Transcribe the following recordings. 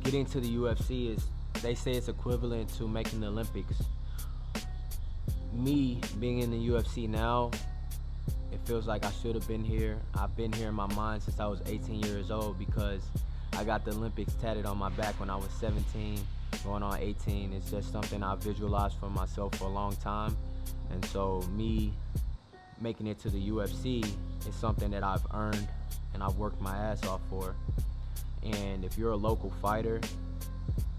getting to the UFC is, they say it's equivalent to making the Olympics. Me being in the UFC now, it feels like I should have been here. I've been here in my mind since I was 18 years old because I got the Olympics tatted on my back when I was 17, going on 18. It's just something I visualized for myself for a long time. And so me making it to the UFC is something that I've earned and I've worked my ass off for. And if you're a local fighter,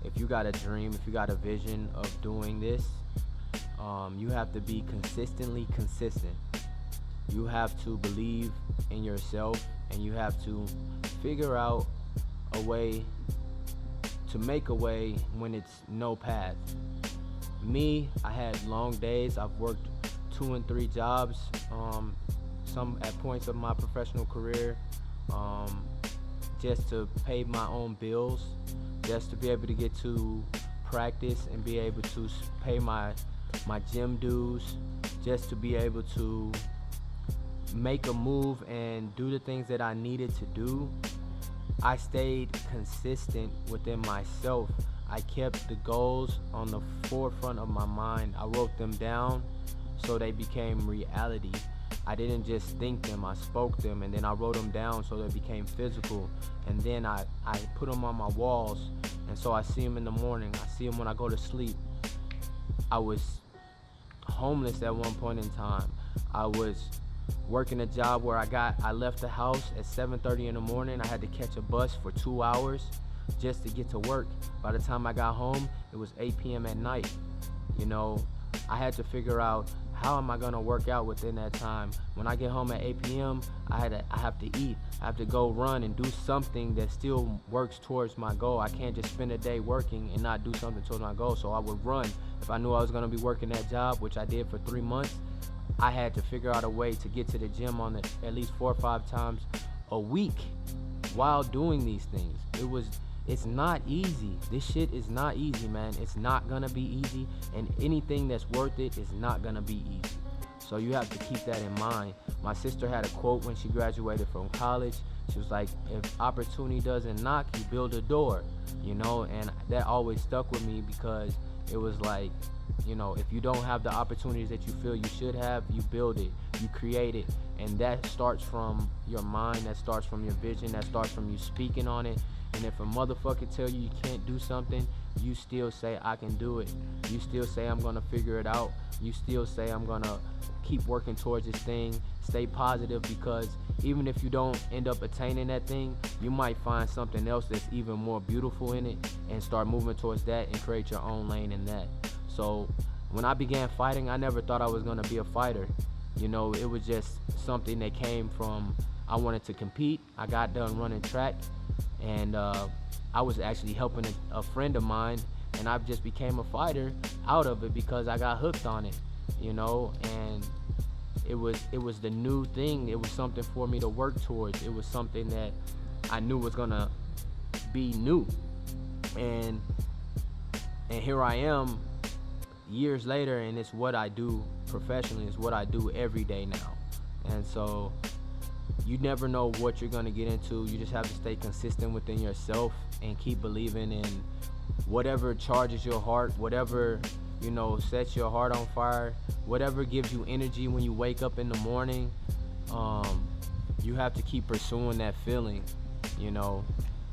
if you got a dream, if you got a vision of doing this, you have to be consistently consistent. You have to believe in yourself, and you have to figure out a way to make a way when it's no path. Me, I had long days. I've worked 2 and 3 jobs, some at points of my professional career, just to pay my own bills, just to be able to get to practice and be able to pay my gym dues, just to be able to make a move and do the things that I needed to do. I stayed consistent within myself. I kept the goals on the forefront of my mind. I wrote them down so they became reality. I didn't just think them, I spoke them, and then I wrote them down so they became physical. And then I put them on my walls, and so I see them in the morning, I see them when I go to sleep. I was homeless at one point in time. I was working a job where I left the house at 7:30 in the morning. I had to catch a bus for 2 hours just to get to work. By the time I got home, it was 8 p.m. at night. You know, I had to figure out, how am I gonna work out within that time? When I get home at 8 p.m., I have to eat. I have to go run and do something that still works towards my goal. I can't just spend a day working and not do something towards my goal. So I would run. If I knew I was gonna be working that job, which I did for 3 months, I had to figure out a way to get to the gym on at least 4 or 5 times a week while doing these things. It's not easy. This shit is not easy, man. It's not gonna be easy, and anything that's worth it is not gonna be easy. So you have to keep that in mind. My sister had a quote when she graduated from college. She was like, if opportunity doesn't knock, you build a door, you know? And that always stuck with me because it was like, you know, if you don't have the opportunities that you feel you should have, you build it, you create it. And that starts from your mind, that starts from your vision, that starts from you speaking on it. And if a motherfucker tell you you can't do something, you still say, I can do it. You still say, I'm gonna figure it out. You still say, I'm gonna keep working towards this thing. Stay positive, because even if you don't end up attaining that thing, you might find something else that's even more beautiful in it and start moving towards that and create your own lane in that. So when I began fighting, I never thought I was gonna be a fighter. You know, it was just something that came from, I wanted to compete. I got done running track, and I was actually helping a friend of mine, and I just became a fighter out of it because I got hooked on it, you know. And it was the new thing. It was something for me to work towards. It was something that I knew was gonna be new, and here I am years later, and it's what I do professionally. It's what I do every day now. And so you never know what you're gonna get into. You just have to stay consistent within yourself and keep believing in whatever charges your heart, whatever, you know, sets your heart on fire, whatever gives you energy when you wake up in the morning. You have to keep pursuing that feeling. You know,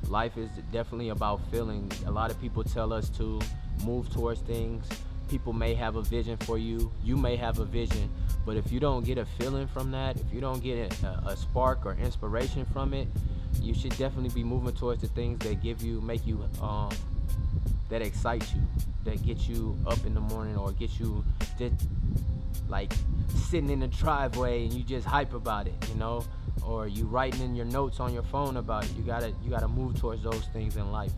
life is definitely about feeling. A lot of people tell us to move towards things. People may have a vision for you. You may have a vision. But if you don't get a feeling from that, if you don't get a spark or inspiration from it, you should definitely be moving towards the things that make you, that excite you, that get you up in the morning, or get you just like sitting in the driveway and you just hype about it, you know, or you writing in your notes on your phone about it. You gotta move towards those things in life.